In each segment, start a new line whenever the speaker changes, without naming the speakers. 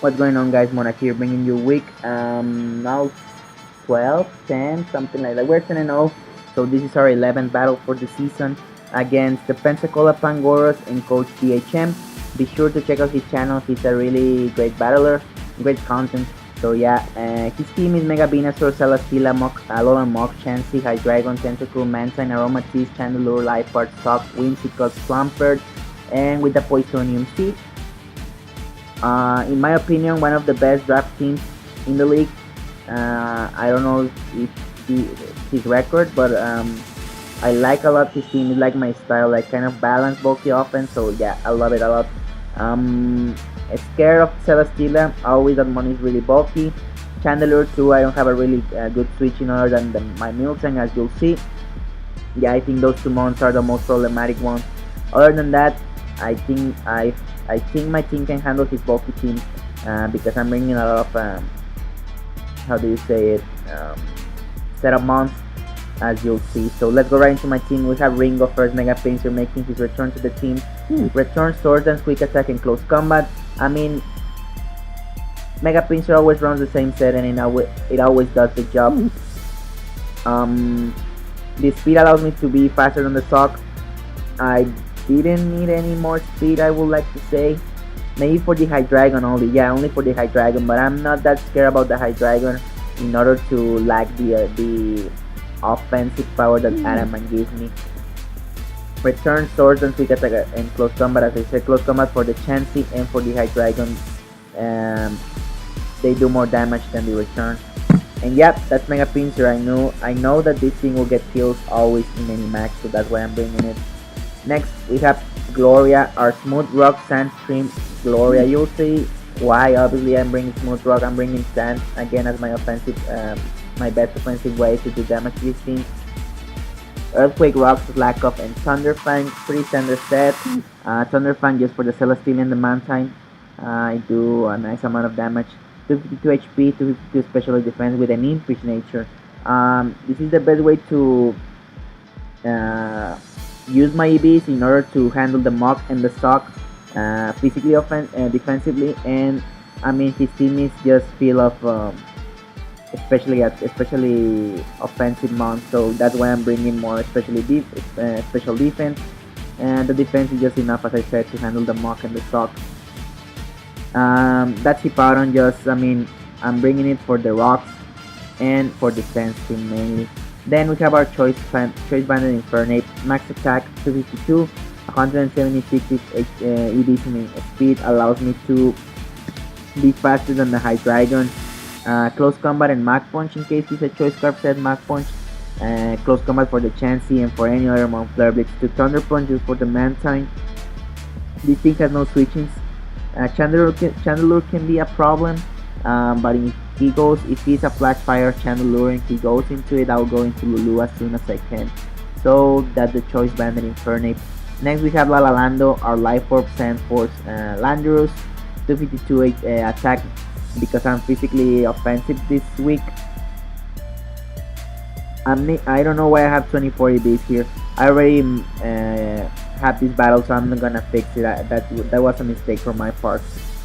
What's going on, guys? Mona here, bringing you week now 12, 10, something like that. We're 10 and 0, so this is our 11th battle for the season against the Pensacola Pangoros and Coach DHM. Be sure to check out his channel. He's a really great battler, great content. So yeah, his team is Mega Venusaur, Celesteela, Alolan Mach, Chansey, Hydreigon, Tentacool, Mantine, Aromatisse, Chandelure, Liepard, Sock, Whimsicott, Swampert, and with the Poisonium Seed. In my opinion, one of the best draft teams in the league. I don't know if his record, but I like a lot his team. It's like my style, like kind of balanced bulky offense. So yeah, I love it a lot. Scared of Celesteela. Always that one is really bulky. Chandelure too. I don't have a really good switch in other than my Miltank, as you'll see. Yeah, I think those two mons are the most problematic ones. Other than that, I think my team can handle his bulky team because I'm bringing a lot of how do you say it, setup mons, as you'll see. So let's go right into my team. We have Ringo first, Mega Pinsir making his return to the team. Return Sword Dance, Quick Attack, and Close Combat. I mean, Mega Pinsir always runs the same set and it always does the job. The speed allows me to be faster than the Sock. I didn't need any more speed, I would like to say. Maybe for the Hydreigon only. Yeah, only for the Hydreigon, but I'm not that scared about the Hydreigon in order to lack the offensive power that Adamant gives me. Return Swords and Quick Attack and Close Combat. As I said, Close Combat for the Chansey and for the Hydreigon. They do more damage than the return. And yep, that's Mega Pinsir. I know that this thing will get kills always in any match, so that's why I'm bringing it. Next, we have Gloria, our Smooth Rock Sand Stream Gloria. You'll see why. Obviously, I'm bringing Smooth Rock. I'm bringing Sand again as my offensive, my best offensive way to do damage to these teams. Earthquake, Rocks, Slack Off, and Thunderfang. 3 standard set. Thunderfang just for the Celesteela and the Mantine. I do a nice amount of damage. 252 HP, 252 special defense with an Impish nature. This is the best way to use my EVs in order to handle the Mach and the Sock physically, defensively, and I mean his team is just full of especially offensive mons, so that's why I'm bringing more special defense, and the defense is just enough, as I said, to handle the Mach and the Sock. That's Hippowdon. Just I'm bringing it for the rocks and for defense team mainly. Then we have our Choice Banded Infernape. Max attack 252, 176 EV speed allows me to be faster than the Hydreigon. Close Combat and Mach Punch in case it's a Choice Scarf set. Mach Punch. Close Combat for the Chansey and for any other Mon Flare Blitz. To Thunder Punch just for the Mantine. This thing has no switchings. Chandelure can be a problem, but if he's a Flash Fire Chandelure and he goes into it, I'll go into Lulu as soon as I can. So that's the Choice Banded Infernape. Next we have Lalalando, our Life Orb Sand Force Landorus, 252 attack because I'm physically offensive this week. I don't know why I have 24 EVs here. I already have this battle, so I'm not gonna fix it. That was a mistake from my part.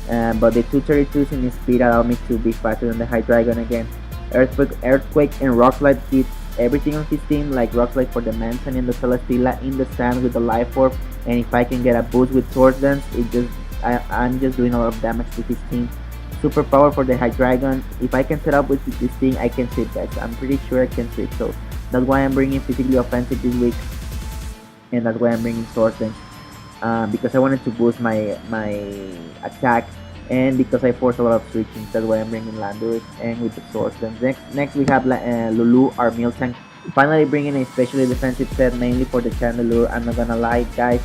But the 232s in speed allow me to be faster than the Hydreigon again. Earthquake and Rock Slide hits everything on his team, like Rock Slide for the Mantine and the Celesteela in the sand with the Life Orb. And if I can get a boost with Sword Dance, I'm just doing a lot of damage to his team. Super power for the Hydreigon. If I can set up with this thing, I can sweep, guys. I'm pretty sure I can sweep, so that's why I'm bringing physically offensive this week, and that's why I'm bringing Sword Dance, because I wanted to boost my attack, and because I force a lot of switching. That's why I'm bringing Landorus and with the Sword Dance. Next we have Lulu, our Miltank. Finally bringing a specially defensive set, mainly for the Chandelure. I'm not gonna lie, guys,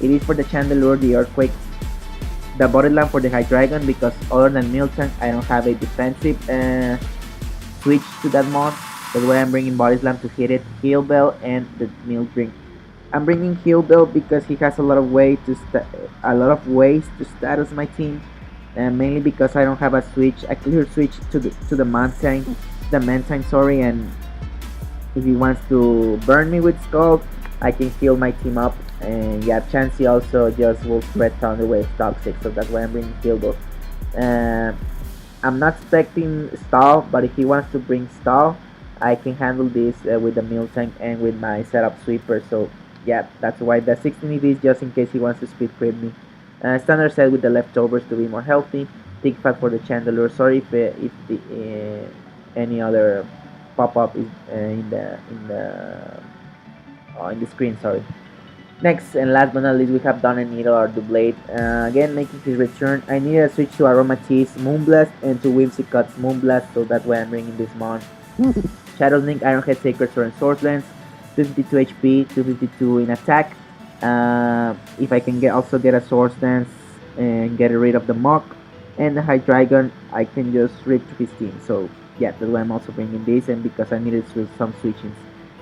it is for the Chandelure, the Earthquake, the Body Slam for the Hydreigon, because other than Miltank, I don't have a defensive switch to that mon. That's why I'm bringing Body Slam to hit it, Heal Bell, and the Milk Drink. I'm bringing Heal Bell because he has a lot of ways to status my team, and mainly because I don't have a clear switch to the Mantine, sorry, and if he wants to burn me with Scald, I can heal my team up. And yeah, Chansey also just will spread Thunder Wave toxic, so that's why I'm bringing Heal Bell. Uh, I'm not expecting stall, but if he wants to bring stall, I can handle this with the mill tank and with my setup sweeper. So yeah, that's why the 16 EV is just in case he wants to speed creep me. Standard set with the leftovers to be more healthy. Thick fat for the chandelier. Sorry if any other pop up is in the screen. Sorry. Next and last but not least, we have Don and Needle or Dublade. Again, making his return. I need a switch to Aromatisse Moonblast and to Whimsicutt's Moonblast, so that's why I'm bringing this mon. Shadow Link, Ironhead, Sacred Sword, and Sword Lance. 252 HP, 252 in attack. If I can also get a Sword Dance and get rid of the Mock and the High Dragon, I can just rip to his team. So yeah, that's why I'm also bringing this, and because I needed some switchings.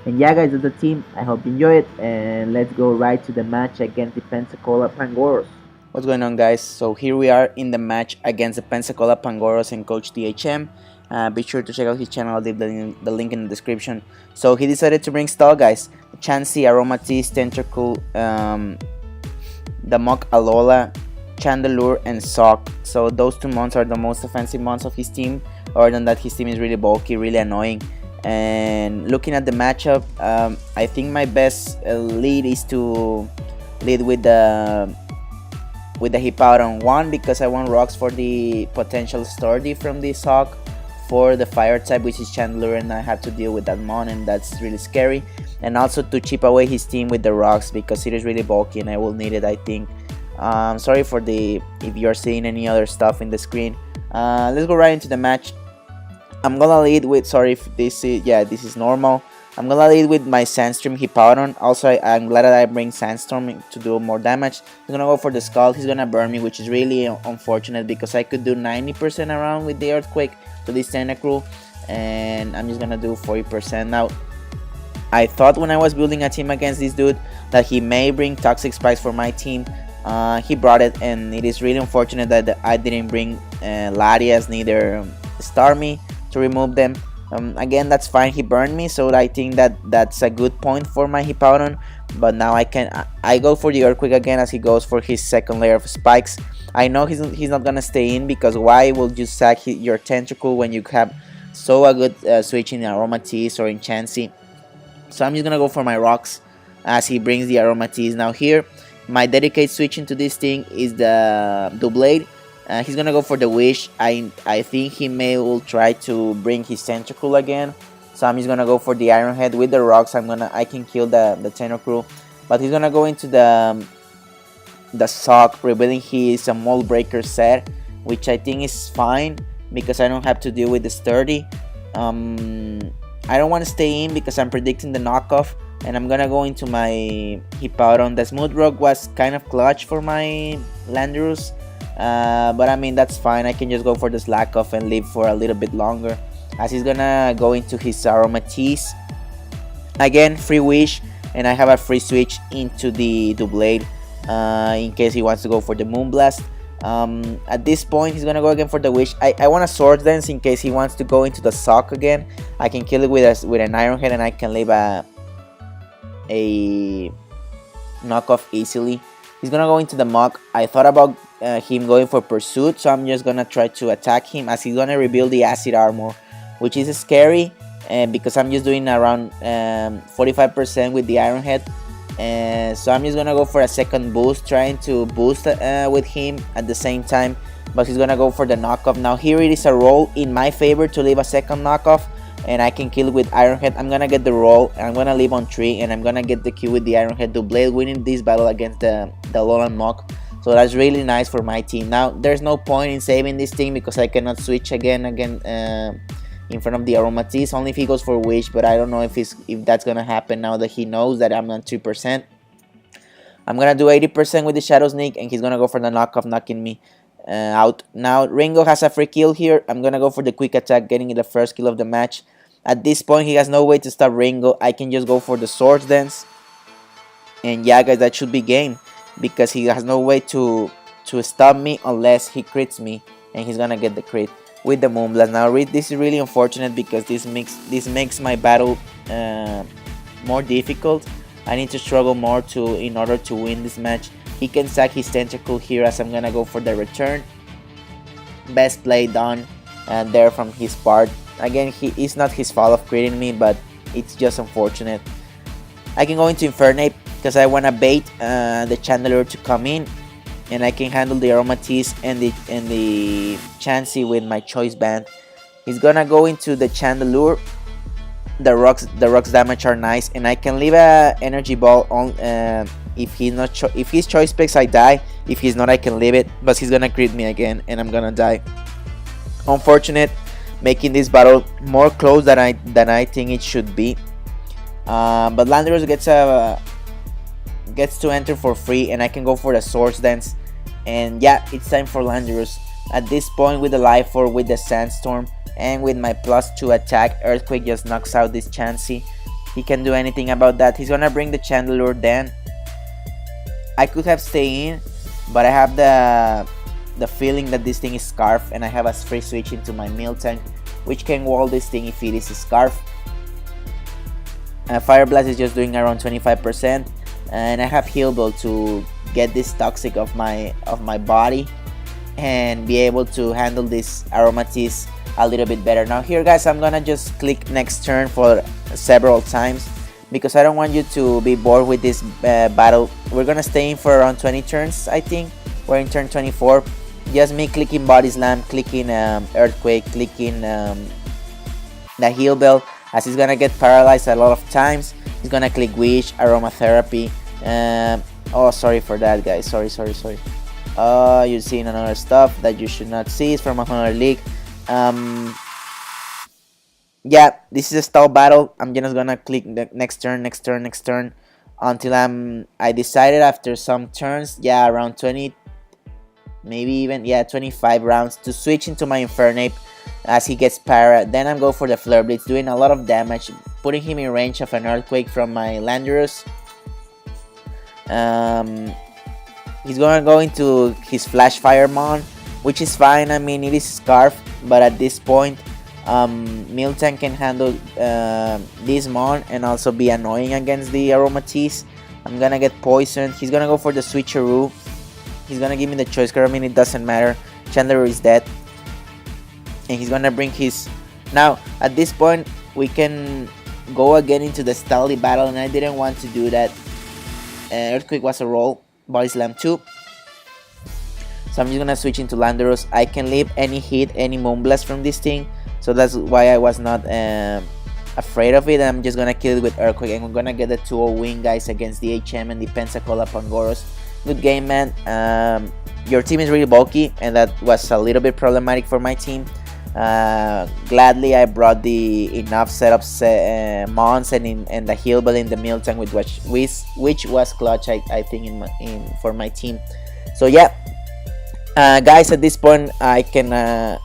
And yeah, guys, that's the team. I hope you enjoy it, and let's go right to the match against the Pensacola Pangoros.
What's going on, guys? So here we are in the match against the Pensacola Pangoros and Coach DHM. Be sure to check out his channel. I'll leave the link in the description. So he decided to bring stall, guys. Chansey, Aromatisse, Tentacool, the Mock Alola, Chandelure, and Sock. So those two mons are the most offensive mons of his team. Other than that, his team is really bulky, really annoying. And looking at the matchup, I think my best lead is to lead with the Hippowdon 1 because I want rocks for the potential sturdy from this Hawk for the fire type, which is Chandler, and I have to deal with that mon, and that's really scary. And also to chip away his team with the rocks because it is really bulky and I will need it, I think. Sorry for if you're seeing any other stuff in the screen. Let's go right into the match. I'm gonna lead with, sorry if this is normal. I'm gonna lead with my Sandstorm Hippowdon. Also, I'm glad that I bring Sandstorm to do more damage. He's gonna go for the Skull. He's gonna burn me, which is really unfortunate because I could do 90% around with the Earthquake to this Tentacruel, and I'm just gonna do 40%. Now, I thought when I was building a team against this dude that he may bring Toxic Spikes for my team. He brought it, and it is really unfortunate that I didn't bring Latias, neither Starmie, to remove them. Again, that's fine. He burned me, so I think that's a good point for my Hippowdon. But now I go for the Earthquake again as he goes for his second layer of spikes. I know he's not gonna stay in because why would you sack your Tentacool when you have a good switch in Aromatisse or in Chansey? So I'm just gonna go for my rocks as he brings the Aromatisse. Now here, my dedicated switch into this thing is the Doublade. He's gonna go for the Wish. I think he will try to bring his Tentacool again. So I'm just gonna go for the Iron Head with the rocks. I can kill the Tentacool, but he's gonna go into the Sock, revealing his Mold Breaker set, which I think is fine because I don't have to deal with the Sturdy. I don't want to stay in because I'm predicting the knockoff, and I'm gonna go into my Hippowdon. The Smooth Rock was kind of clutch for my Landorus. But I mean, that's fine. I can just go for the slack off and live for a little bit longer as he's gonna go into his Aromatisse. Again, free wish, and I have a free switch into the Doublade in case he wants to go for the Moonblast. At this point, he's gonna go again for the wish. I want a Sword Dance in case he wants to go into the Sock again. I can kill it with an Iron Head, and I can leave a knockoff easily. He's gonna go into the Mock. I thought about him going for Pursuit, so I'm just gonna try to attack him as he's gonna rebuild the Acid Armor, which is scary because I'm just doing around 45% with the Iron Head. So I'm just gonna go for a second boost, trying to boost with him at the same time, but he's gonna go for the knockoff. Now here it is a roll in my favor to leave a second knockoff, and I can kill it with Iron Head. I'm gonna get the roll, and I'm gonna leave on 3, and I'm gonna get the Q with the Iron Head Doublade, winning this battle against the Alolan Mock. So that's really nice for my team. Now there's no point in saving this thing because I cannot switch again in front of the Aromatisse, only if he goes for Wish, but I don't know if that's gonna happen now that he knows that I'm on 2%. I'm gonna do 80% with the Shadow Sneak, and he's gonna go for the knockoff, knocking me out. Now Ringo has a free kill here. I'm gonna go for the quick attack, getting the first kill of the match. At this point, he has no way to stop Ringo. I can just go for the Swords Dance, and yeah, guys, that should be game because he has no way to stop me unless he crits me, and he's gonna get the crit with the Moonblast. Now this is really unfortunate because this makes my battle more difficult. I need to struggle more in order to win this match. He can sack his Tentacool here as I'm gonna go for the return. best play done there from his part. Again, it's not his fault of creating me, but it's just unfortunate. I can go into Infernape because I want to bait the Chandelure to come in, and I can handle the Aromatisse and the Chansey with my Choice Band. He's gonna go into the Chandelure. The rocks damage are nice, and I can leave a Energy Ball on. If he's Choice Picks, I die. If he's not, I can leave it, but he's gonna crit me again, and I'm gonna die. Unfortunate, making this battle more close than I think it should be. But Landorus gets to enter for free, and I can go for the Swords Dance. And yeah, it's time for Landorus. At this point, with the Life Orb, with the Sandstorm, and with my +2 attack, Earthquake just knocks out this Chansey. He can do anything about that. He's gonna bring the Chandelure then. I could have stayed in, but I have the feeling that this thing is Scarf, and I have a free switch into my Miltank, which can wall this thing if it is a Scarf. Fire Blast is just doing around 25%, and I have Heal Ball to get this Toxic of my body and be able to handle this Aromatisse a little bit better. Now here, guys, I'm gonna just click next turn for several times because I don't want you to be bored with this battle. We're gonna stay in for around 20 turns. I think we're in turn 24. Just me clicking Body Slam, clicking Earthquake, clicking the Heal Bell, as he's gonna get paralyzed a lot of times. He's gonna click Wish, Aromatherapy. Oh, sorry for that, guys. Sorry. You're seeing another stuff that you should not see. It's from another league. Yeah, this is a stall battle. I'm just gonna click the next turn until I decided after some turns, yeah, around 20, maybe even, yeah, 25 rounds, to switch into my Infernape as he gets para. Then I'm go for the Flare Blitz, doing a lot of damage, putting him in range of an Earthquake from my Landorus. He's gonna go into his Flash Fire Mon, which is fine. I mean, it is Scarf, but at this point, Miltank can handle this Mon and also be annoying against the Aromatisse. I'm gonna get poisoned. He's gonna go for the Switcheroo. He's gonna give me the choice card. I mean, it doesn't matter. Chandler is dead, and he's gonna bring his. Now at this point, we can go again into the Stally battle, and I didn't want to do that. Earthquake was a roll. Body Slam 2. So I'm just gonna switch into Landorus. I can leave any hit, any Moonblast from this thing, so that's why I was not afraid of it. I'm just gonna kill it with Earthquake, and we're gonna get a 2-0 win, guys, against the HM and the Pensacola Pangoros. Good game, man. Your team is really bulky, and that was a little bit problematic for my team. Gladly, I brought the enough setups, Mons and the Heal Bell in the Miltank, which was clutch, I think, for my team. So yeah, guys, at this point, I can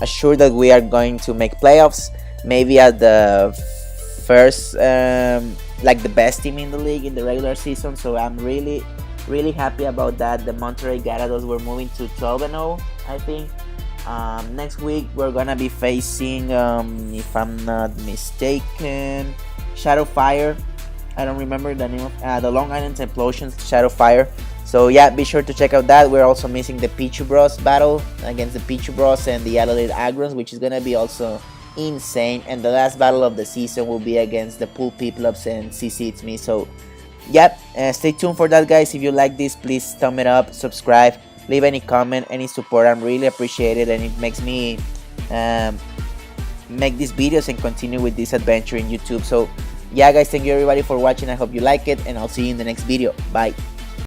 assure that we are going to make playoffs. Maybe at the first, like the best team in the league in the regular season. So I'm really happy about that. The Monterrey Gyarados were moving to 12-0, I think. Next week we're gonna be facing, if I'm not mistaken, Shadow Fire. I don't remember the name of the Long Island Implosions, Shadow Fire. So yeah, be sure to check out that. We're also missing the Pichu Bros battle against the Pichu Bros and the Adelaide Agrons, which is gonna be also insane. And the last battle of the season will be against the Pool Piplups and CC It's Me. So yep, stay tuned for that, guys. If you like this, please thumb it up, subscribe, leave any comment, any support. I'm really appreciated, and it makes me make these videos and continue with this adventure in YouTube. So yeah, guys, thank you everybody for watching. I hope you like it, and I'll see you in the next video. Bye.